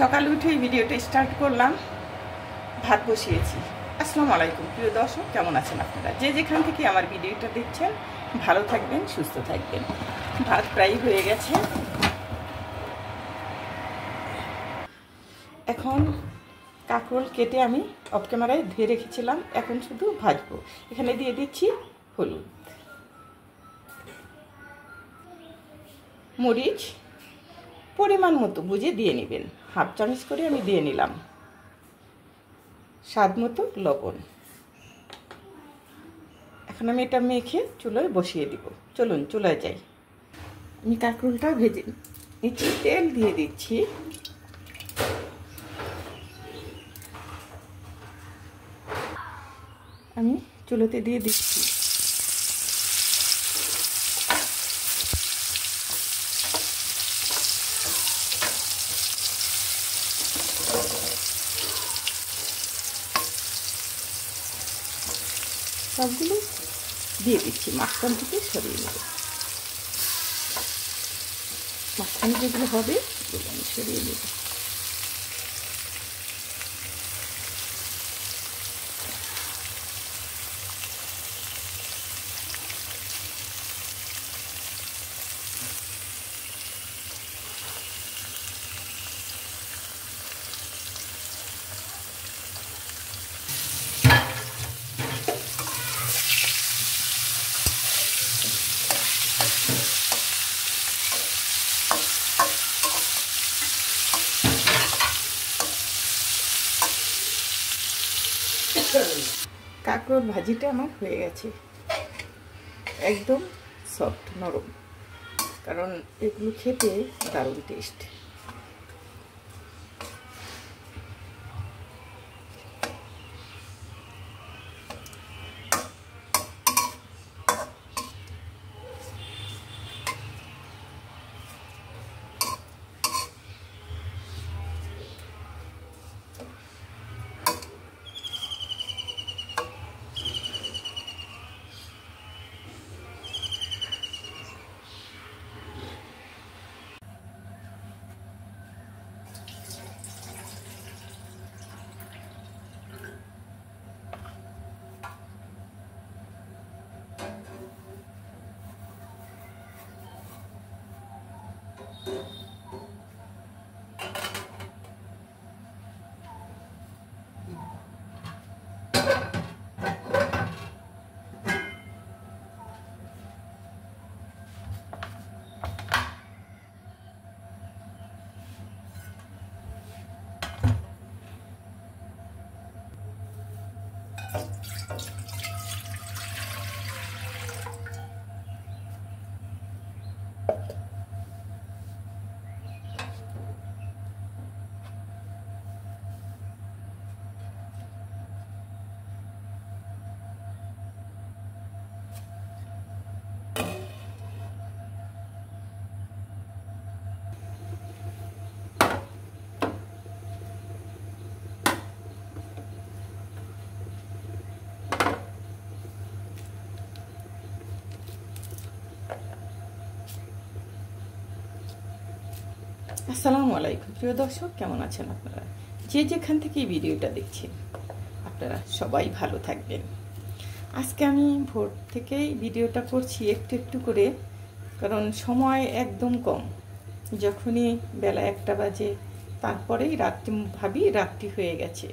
সকালে উঠে ভিডিওটা স্টার্ট করলাম, ভাত বসিয়েছি। আসসালামু আলাইকুম প্রিয় দর্শক, কেমন আছেন আপনারা? যে যেখান থেকে আমার ভিডিওটা দেখছেন ভালো থাকবেন, সুস্থ থাকবেন। ভাত প্রায় হয়ে গেছে। এখন কাঁকরোল কেটে আমি অফ ক্যামেরায় ধুয়ে রেখেছিলাম, এখন শুধু ভাজবো। এখানে দিয়ে দিচ্ছি হলুদ, মরিচ পরিমাণ মতো বুঝে দিয়ে নেবেন, হাফ চামচ করে আমি দিয়ে নিলাম, স্বাদ মতো লবণ। এখন আমি এটা মেখে চুলায় বসিয়ে দিব। চলুন চুলায় যাই। আমি কাঁকরোলটা ভেজে নিচ্ছি, তেল দিয়ে দিচ্ছি। আমি চুলোতে দিয়ে দিচ্ছি। সবগুলো দিয়ে দিচ্ছি, মাঝখান থেকে সরিয়ে নেব। মাঝখানে যেগুলো হবে সেগুলো আমি সরিয়ে নেব। কাঁকরোল ভাজিটা আমার হয়ে গেছে, একদম সফট নরম, কারণ এগুলো খেতে দারুণ টেস্ট। আসসালামু আলাইকুম প্রিয় দর্শক, কেমন আছেন আপনারা? যে যেখান থেকে এই ভিডিওটা দেখছেন আপনারা সবাই ভালো থাকবেন। আজকে আমি ভোর থেকেই ভিডিওটা করছি একটু একটু করে, কারণ সময় একদম কম। যখনই বেলা 1টা বাজে তারপরেই ভাবি রাত্রি হয়ে গেছে,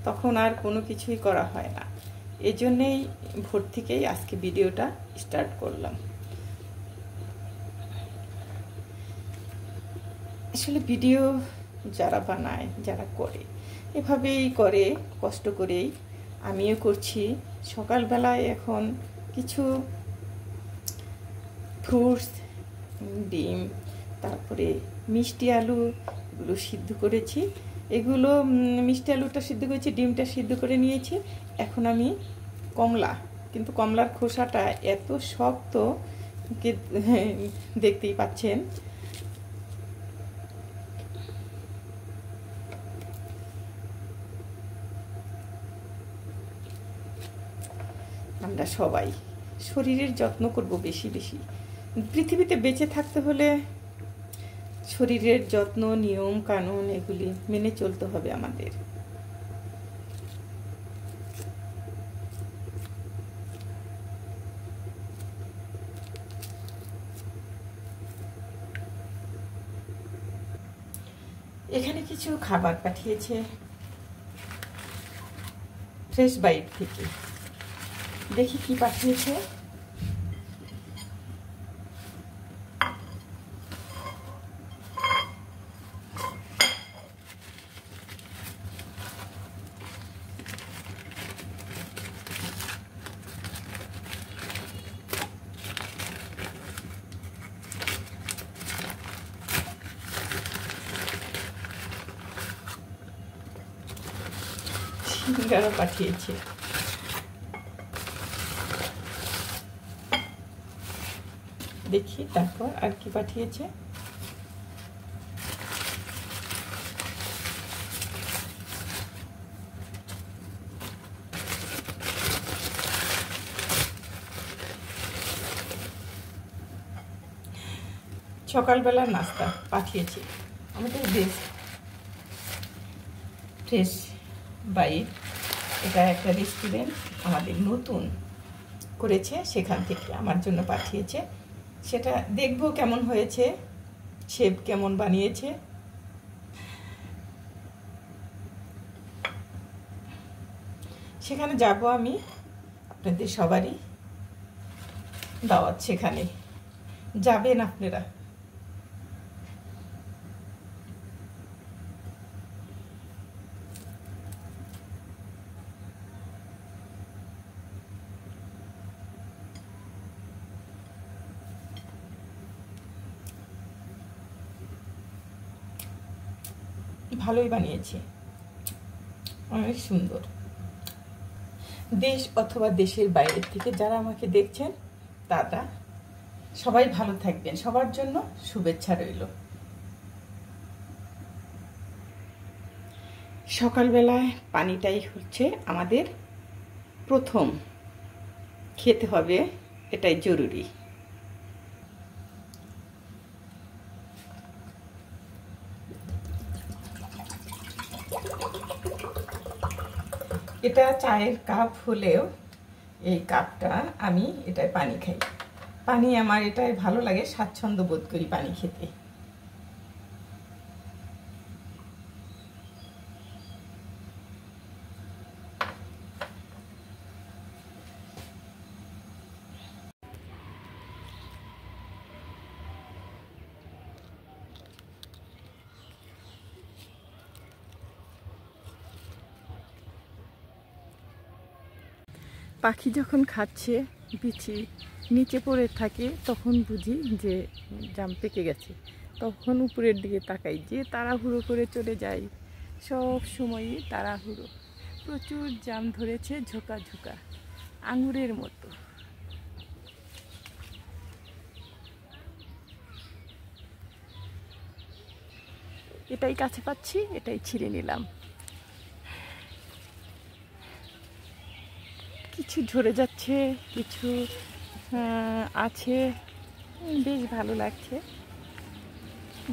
তখন আর কোনো কিছুই করা হয় না। এজন্যেই ভোর থেকেই আজকে ভিডিওটা স্টার্ট করলাম। আসলে ভিডিও যারা বানায়, যারা করে, এভাবেই করে, কষ্ট করেই আমিও করছি। সকালবেলায় এখন কিছু ফ্রুটস, ডিম, তারপরে মিষ্টি আলু, এগুলো সিদ্ধ করেছি। এগুলো মিষ্টি আলুটা সিদ্ধ করেছি, ডিমটা সিদ্ধ করে নিয়েছি। এখন আমি কমলা, কিন্তু কমলার খোসাটা এত শক্ত দেখতেই পাচ্ছেন। আমরা সবাই শরীরের যত্ন করব বেশি বেশি। পৃথিবীতে বেঁচে থাকতে হলে শরীরের যত্ন, নিয়ম কানুন এগুলি মেনে চলতে হবে আমাদের। এখানে কিছু খাবার পাঠিয়েছে ফ্রেশ বাইট থেকে, দেখি কি পাঠিয়েছে। সিঙ্গারা পাঠিয়েছে। দেখি তারপর আর কি পাঠিয়েছে। সকালবেলার নাস্তা পাঠিয়েছি আমাদের বেশ ফ্রেশ বাইট। এটা একটা রেস্টুরেন্ট আমাদের নতুন করেছে, সেখান থেকে আমার জন্য পাঠিয়েছে। সেটা দেখবো কেমন হয়েছে, শেফ কেমন বানিয়েছে। সেখানে যাব আমি, আপনাদের সবারই দাওয়াত, সেখানে যাবেন আপনারা। ভালোই বানিয়েছে, অনেক সুন্দর। দেশ অথবা দেশের বাইরের থেকে যারা আমাকে দেখছেন তারা সবাই ভালো থাকবেন, সবার জন্য শুভেচ্ছা রইল। সকালবেলায় পানিটাই হচ্ছে আমাদের প্রথম খেতে হবে, এটাই জরুরি। এটা চায়ের কাপ হলেও এই কাপটা আমি এটায় পানি খাই। পানি আমার এটাই ভালো লাগে, স্বাচ্ছন্দ্য বোধ করি পানি খেতে। পাখি যখন খাচ্ছে বিচি নিচে পড়ে থাকে তখন বুঝি যে জাম পেকে গেছে, তখন উপরের দিকে তাকাই, যে তাড়াহুড়ো করে চলে যাই। সব সময়ই তাড়াহুড়ো। প্রচুর জাম ধরেছে, ঝোকা ঝোকা আঙুরের মতো। এটাই কাছে পাচ্ছি, এটাই ছিঁড়ে নিলাম। কিছু ঝরে যাচ্ছে, কিছু আছে, বেশ ভালো লাগছে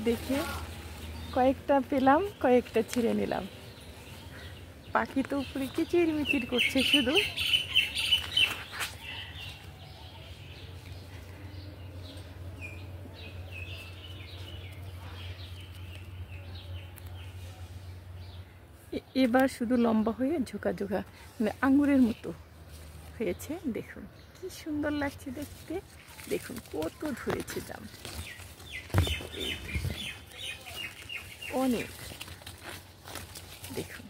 দেখে। কয়েকটা পেলাম, কয়েকটা ছিঁড়ে নিলাম। পাখি তো উপরে কিচির মিচির করছে শুধু। এবার শুধু লম্বা হয়ে ঝোঁকা ঝোঁকা, মানে আঙুরের মতো হয়েছে। দেখুন কি সুন্দর লাগছে দেখতে। দেখুন কত ধরেছে জাম, অনেক। দেখুন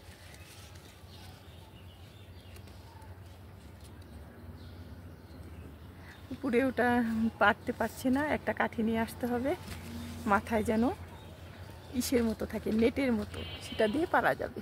উপরে ওটা পারতে পারছে না, একটা কাঠি নিয়ে আসতে হবে, মাথায় যেন ইসের মতো থাকে, নেটের মতো, সেটা দিয়ে পারা যাবে।